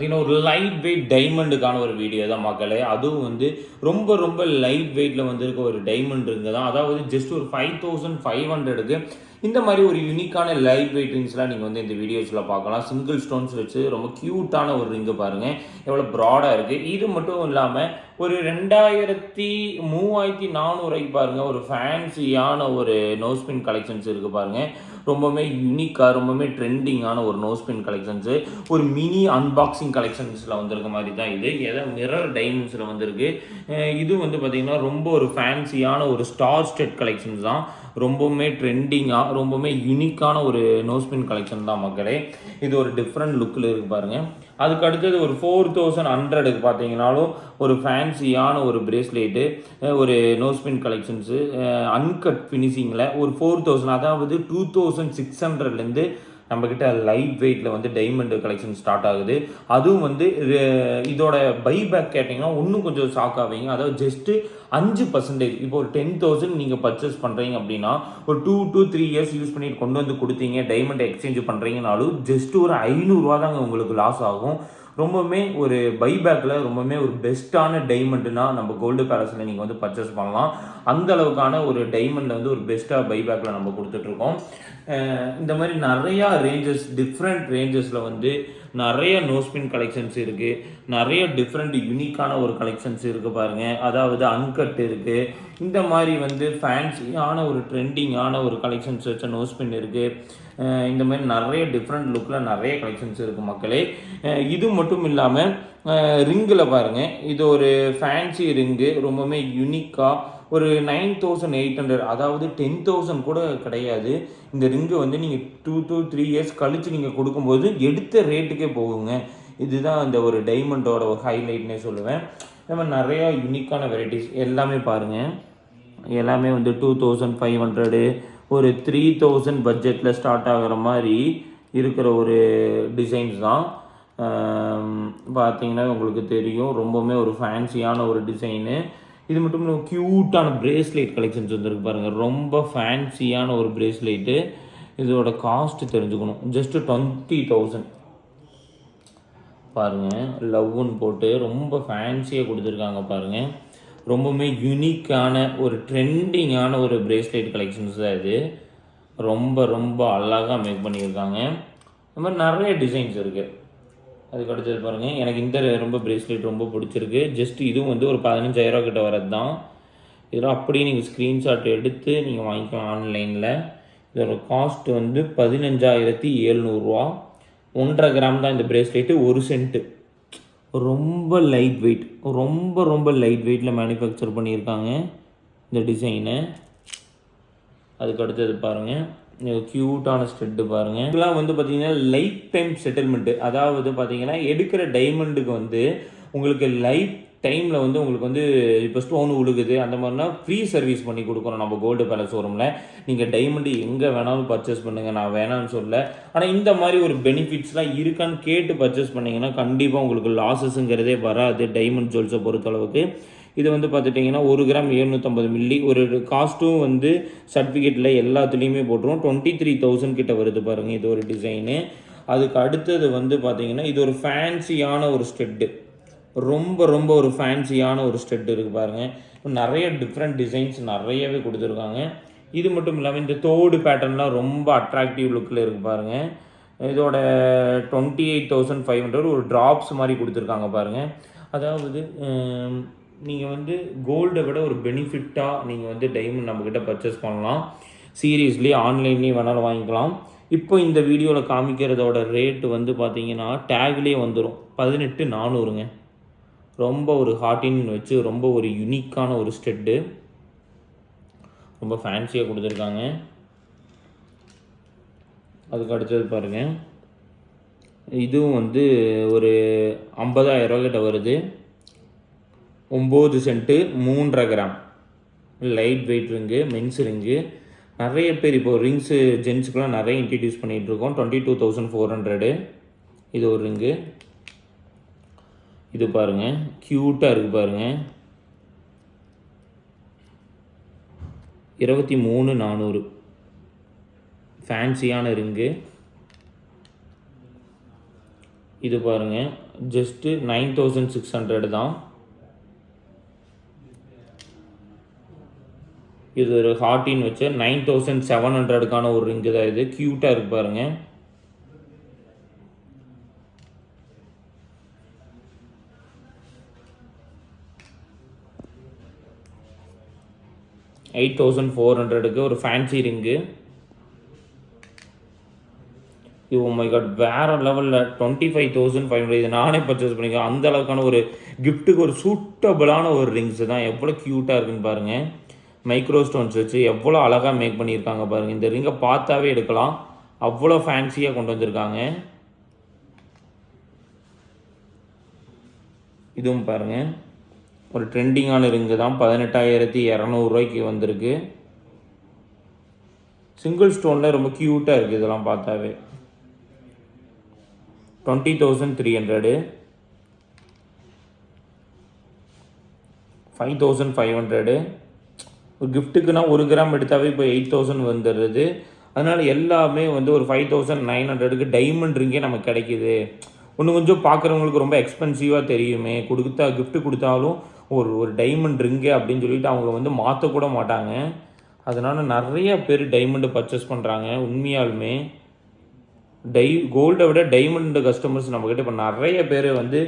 பார்த்தீங்கன்னா ஒரு light weight டைமண்டுக்கான ஒரு வீடியோ தான் மக்களே. அதுவும் வந்து ரொம்ப ரொம்ப லைட் வெயிட்டில் வந்திருக்க ஒரு டைமண்ட் ரிங்கு தான். அதாவது ஜஸ்ட் ஒரு 5500க்கு இந்த மாதிரி ஒரு யூனிக்கான லைட் வெயிட் ரிங்ஸ்லாம் நீங்கள் வந்து இந்த வீடியோஸில் பார்க்கலாம். சிங்கிள் ஸ்டோன்ஸ் வச்சு ரொம்ப க்யூட்டான ஒரு ரிங்கு பாருங்கள், எவ்வளோ ப்ராடாக இருக்குது. இது மட்டும் இல்லாமல் ஒரு 3400 பாருங்கள், ஒரு ஃபேன்சியான ஒரு நோஸ்பின் கலெக்ஷன்ஸ் இருக்குது பாருங்கள். ரொம்பவுமே யூனிக்காக ரொம்பவுமே ட்ரெண்டிங்கான ஒரு நோஸ்பின் கலெக்ஷன்ஸு, ஒரு மினி அன்பாக்சிங் கலெக்ஷன்ஸில் வந்திருக்க மாதிரி தான் இது. ஏதாவது மிரர் டைமண்ட்ஸில் வந்திருக்கு. இது வந்து பார்த்திங்கன்னா ரொம்ப ஒரு ஃபேன்சியான ஒரு ஸ்டார் ஸ்டெட் கலெக்ஷன்ஸ் தான். ரொம்பவுமே ட்ரெண்டிங்காக ரொம்பவுமே யூனிக்கான ஒரு நோஸ்பின் கலெக்ஷன் தான் மக்களே. இது ஒரு டிஃப்ரெண்ட் லுக்கில் இருக்குது பாருங்கள். அதுக்கு அடுத்தது ஒரு 4100க்கு பார்த்தீங்கன்னாலும் ஒரு ஃபேன்சியான ஒரு பிரேஸ்லெட்டு, ஒரு நோஸ்பின் கலெக்ஷன்ஸு, அன்கட் ஃபினிஷிங்கில் ஒரு 4000, அதாவது 2600லேருந்து நம்மக்கிட்ட லைட் வெயிட்டில் வந்து டைமண்ட் கலெக்ஷன் ஸ்டார்ட் ஆகுது. அதுவும் வந்து இதோட பைபேக் கேட்டிங்கன்னா இன்னும் கொஞ்சம் ஷாக் ஆவீங்க. அதாவது ஜஸ்ட்டு 5%. இப்போ ஒரு 10,000 நீங்கள் பர்ச்சேஸ் பண்ணுறீங்க அப்படின்னா ஒரு 2 to 3 இயர்ஸ் யூஸ் பண்ணிட்டு கொண்டு வந்து கொடுத்தீங்க, டைமண்ட் எக்ஸ்சேஞ்ச் பண்ணுறீங்கனாலும் ஜஸ்ட் ஒரு 500 தாங்க உங்களுக்கு லாஸ் ஆகும். ரொம்பவுமே ஒரு பைபேக்கில் ரொம்பவுமே ஒரு பெஸ்ட்டான டைமண்ட்னா நம்ம கோல்டு பேலஸில் நீங்கள் வந்து பர்ச்சேஸ் பண்ணலாம். அந்த அளவுக்கான ஒரு டைமண்டில் வந்து ஒரு பெஸ்ட்டாக பைபேக்கில் நம்ம கொடுத்துட்ருக்கோம். இந்த மாதிரி நிறையா ரேஞ்சஸ், டிஃப்ரெண்ட் ரேஞ்சஸில் வந்து நிறைய நோஸ்பின் கலெக்ஷன்ஸ் இருக்குது. நிறைய டிஃப்ரெண்ட் யூனிக்கான ஒரு கலெக்ஷன்ஸ் இருக்குது பாருங்கள். அதாவது அன்கட் இருக்குது. இந்த மாதிரி வந்து ஃபேன்சியான ஒரு ட்ரெண்டிங்கான ஒரு கலெக்ஷன்ஸ் வச்ச நோஸ்பின் இருக்குது. இந்த மாதிரி நிறைய டிஃப்ரெண்ட் லுக்கில் நிறைய கலெக்ஷன்ஸ் இருக்குது மக்களே. இது மட்டும் இல்லாமல் ரிங்கில் பாருங்கள், இது ஒரு ஃபேன்சி ரிங்கு, ரொம்பவுமே யூனிக்காக ஒரு 9800, அதாவது 10,000 கூட கிடையாது. இந்த ரிங்கு வந்து நீங்கள் 2 to 3 இயர்ஸ் கழித்து நீங்கள் கொடுக்கும்போது எடுத்த ரேட்டுக்கே போகுங்க. இதுதான் இந்த ஒரு டைமண்டோட ஒரு ஹைலைட்னே சொல்லுவேன். இந்த மாதிரி நிறையா யூனிக்கான வெரைட்டிஸ் எல்லாமே பாருங்கள். எல்லாமே வந்து 2500, ஒரு 3000 பட்ஜெட்டில் ஸ்டார்ட் ஆகிற மாதிரி இருக்கிற ஒரு டிசைன்ஸ் தான். பார்த்தீங்கன்னா உங்களுக்கு தெரியும், ரொம்பவுமே ஒரு ஃபேன்சியான ஒரு டிசைனு. இது மட்டும் இல்லாமல் க்யூட்டான பிரேஸ்லெட் கலெக்ஷன்ஸ் வந்துருக்கு பாருங்கள். ரொம்ப ஃபேன்சியான ஒரு பிரேஸ்லெட்டு. இதோட காஸ்ட்டு தெரிஞ்சுக்கணும், ஜஸ்ட்டு 20,000 பாருங்கள். லவ்வுன்னு போட்டு ரொம்ப ஃபேன்சியாக கொடுத்துருக்காங்க பாருங்கள். ரொம்பவுமே யூனிக்கான ஒரு ட்ரெண்டிங்கான ஒரு பிரேஸ்லெட் கலெக்ஷன்ஸ் தான் இது. ரொம்ப ரொம்ப அழகாக மேக் பண்ணியிருக்காங்க. இந்த மாதிரி நிறைய டிசைன்ஸ் இருக்குது. அதுக்கு அடுத்தது பாருங்கள், எனக்கு இந்த ரொம்ப பிரேஸ்லெட் ரொம்ப பிடிச்சிருக்கு. ஜஸ்ட் இதுவும் வந்து ஒரு 15,000 கிட்ட வரது தான். இதெல்லாம் அப்படியே நீங்கள் ஸ்க்ரீன்ஷாட் எடுத்து நீங்கள் வாங்கிக்கலாம் ஆன்லைனில். இதோட காஸ்ட் வந்து 15,700. 1.5 கிராம் தான் இந்த பிரேஸ்லெட்டு, 1 சென்ட்டு. ரொம்ப லைட் வெயிட், ரொம்ப ரொம்ப லைட் வெயிட்டில் மேனுஃபேக்சர் பண்ணியிருக்காங்க இந்த டிசைனை. அதுக்கு அடுத்தது பாருங்கள், க்யூட்டான ஸ்டெட்டு பாருங்கள். இதெல்லாம் வந்து பார்த்திங்கன்னா லைஃப் டைம் செட்டில்மெண்ட்டு. அதாவது பார்த்திங்கன்னா எடுக்கிற டைமண்டுக்கு வந்து உங்களுக்கு லைஃப் டைமில் வந்து உங்களுக்கு வந்து இப்போ ஸ்டோன் உழுகுது அந்த மாதிரினா ஃப்ரீ சர்வீஸ் பண்ணி கொடுக்குறோம் நம்ம கோல்டு பேலஸ் ஷோரூமில். நீங்கள் டைமண்டு எங்கே வேணாலும் பர்ச்சேஸ் பண்ணுங்கள், நான் வேணான்னு சொல்ல. ஆனால் இந்த மாதிரி ஒரு பெனிஃபிட்ஸ்லாம் இருக்கான்னு கேட்டு பர்ச்சேஸ் பண்ணிங்கன்னா கண்டிப்பாக உங்களுக்கு லாஸஸுங்கிறதே வராது டைமண்ட் ஜுவல்ஸை பொறுத்தளவுக்கு. இது வந்து பார்த்துட்டிங்கன்னா 1 கிராம் 750 மில்லி. ஒரு காஸ்ட்டும் வந்து சர்டிஃபிகேட்டில் எல்லாத்துலேயுமே போட்டுரும். 23,000 கிட்ட வருது பாருங்கள். இது ஒரு டிசைனு. அதுக்கு அடுத்தது வந்து பார்த்திங்கன்னா இது ஒரு ஃபேன்சியான ஒரு ஸ்டெட்டு. ரொம்ப ரொம்ப ஒரு ஃபேன்சியான ஒரு ஸ்டெட் இருக்குது பாருங்கள். நிறைய டிஃப்ரெண்ட் டிசைன்ஸ் நிறையவே கொடுத்துருக்காங்க. இது மட்டும் இல்லாமல் இந்த தோடு பேட்டர்ன்லாம் ரொம்ப அட்ராக்டிவ் லுக்கில் இருக்குது பாருங்கள். இதோட 28,500 ஒரு ட்ராப்ஸ் மாதிரி கொடுத்துருக்காங்க பாருங்கள். அதாவது நீங்கள் வந்து கோல்டை விட ஒரு பெனிஃபிட்டாக நீங்கள் வந்து டைமண்ட் நம்மக்கிட்ட பர்ச்சேஸ் பண்ணலாம். சீரியஸ்லி ஆன்லைன்லேயும் வேணாலும் வாங்கிக்கலாம். இப்போ இந்த வீடியோவில் காமிக்கிறதோட ரேட்டு வந்து பார்த்தீங்கன்னா டேக்லேயே வந்துடும் 18,400ங்க. ரொம்ப ஒரு ஹாட்டின் வச்சு ரொம்ப ஒரு யூனிக்கான ஒரு ஸ்டெட்டு, ரொம்ப ஃபேன்சியாக கொடுத்துருக்காங்க. அதுக்கு அடுத்தது பாருங்கள், இதுவும் வந்து ஒரு 50,000 கிட்ட வருது. 9 cent, 3.5 gram light weight ring, men's ring. நிறைய பேர் இப்போ ரிங்ஸு ஜென்ஸுக்கெலாம் நிறைய இன்ட்ரடியூஸ் பண்ணிகிட்ருக்கோம். 22,400 இது ஒரு ரிங்கு. இது பாருங்கள், க்யூட்டாக இருக்குது பாருங்கள். 23,400 ஃபேன்சியான ரிங்கு. இது பாருங்கள், ஜஸ்ட்டு 9600 தான். இது ஒரு ஹார்டின் வச்ச 9700க்கான ஒரு ரிங்கு தான் இது. க்யூட்டாக இருக்கு பாருங்கள். $8400க்கு ஒரு fancy ring. Oh my God, வேறு லெவலில் 25,500. இது நானே பர்ச்சேஸ் பண்ணிக்கிறேன். அந்த அளவுக்கான ஒரு கிஃப்ட்டுக்கு ஒரு சூட்டபுளான ஒரு ரிங்ஸு தான். எவ்வளோ க்யூட்டாக இருக்குன்னு பாருங்கள். மைக்ரோ ஸ்டோன்ஸ் வச்சு எவ்வளோ அழகாக மேக் பண்ணியிருக்காங்க பாருங்கள். இந்த ரிங்கை பார்த்தாவே எடுக்கலாம், அவ்வளோ ஃபேன்சியாக கொண்டு வந்திருக்காங்க. இதுவும் பாருங்கள், ஒரு ட்ரெண்டிங்கான ரிங்கு தான். 18,200 வந்திருக்கு. சிங்கிள் ஸ்டோனில் ரொம்ப க்யூட்டாக இருக்குது. இதெல்லாம் பார்த்தாவே 20,300, 5,500. ஒரு கிஃப்ட்டுக்குன்னா 1 கிராம் எடுத்தாவே இப்போ 8,000 வந்துடுறது. அதனால் எல்லாமே வந்து ஒரு 5,900க்கு டைமண்ட் ரிங்கே நமக்கு கிடைக்கிது. ஒன்று கொஞ்சம் பார்க்குறவங்களுக்கு ரொம்ப எக்ஸ்பென்சிவாக தெரியுமே, கிஃப்ட்டு கொடுத்தாலும் ஒரு டைமண்ட் ரிங்கு அப்படின்னு சொல்லிட்டு அவங்க வந்து மாற்றக்கூட மாட்டாங்க. அதனால் நிறைய பேர் டைமண்டு பர்ச்சேஸ் பண்ணுறாங்க. உண்மையாலுமே கோல்டை விட டைமண்ட் கஸ்டமர்ஸ் நம்மக்கிட்ட இப்போ நிறைய பேர் வந்து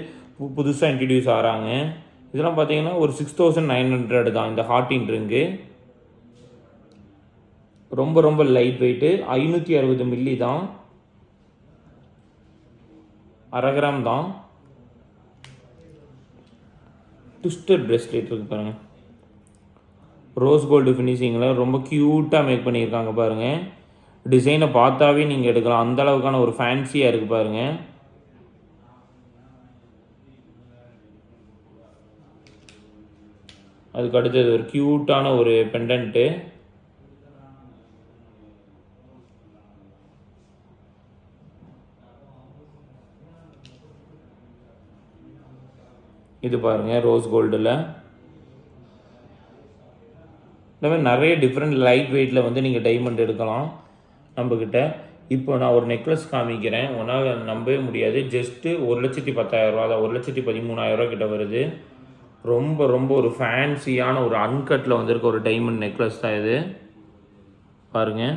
புதுசாக இன்ட்ரடியூஸ் ஆகிறாங்க. இதெல்லாம் பார்த்தீங்கன்னா ஒரு 6,900 தான் இந்த ஹார்டின் ரிங்கு. ரொம்ப ரொம்ப லைட் வெயிட்டு, 560 மில்லி தான், 1/2 கிராம் தான். ட்விஸ்டட் பிரேஸ்லெட் இருக்குது பாருங்கள். ரோஸ் கோல்டு ஃபினிஷிங்கில் ரொம்ப க்யூட்டாக மேக் பண்ணியிருக்காங்க பாருங்கள். டிசைனை பார்த்தாவே நீங்கள் எடுக்கலாம், அந்த அளவுக்கான ஒரு ஃபேன்சியாக இருக்குது பாருங்கள். அதுக்கு அடுத்தது ஒரு க்யூட்டான ஒரு பெண்டன்ட்டு. இது பாருங்கள், ரோஸ் கோல்டில். இந்த மாதிரி நிறைய டிஃப்ரெண்ட் லைட் வெயிட்டில் வந்து நீங்கள் டைமண்ட் எடுக்கலாம் நம்மக்கிட்ட. இப்போ நான் ஒரு நெக்லஸ் காமிக்கிறேன், உன்னால் நம்பவே முடியாது. ஜஸ்ட்டு 1,10,000 தான், 1,13,000 கிட்ட வருது. ரொம்ப ரொம்ப ஒரு ஃபேன்சியான ஒரு அன்கட்டில் வந்திருக்க ஒரு டைமண்ட் நெக்லஸ் தான் இது. பாருங்கள்,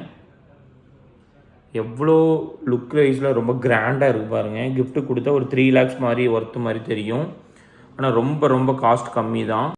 எவ்வளோ லுக் வைஸில் ரொம்ப கிராண்டாக இருக்குது பாருங்கள். கிஃப்ட்டு கொடுத்தா ஒரு 3 lakhs மாதிரி ஒர்த்து மாதிரி தெரியும். ஆனால் ரொம்ப ரொம்ப காஸ்ட் கம்மி தான்.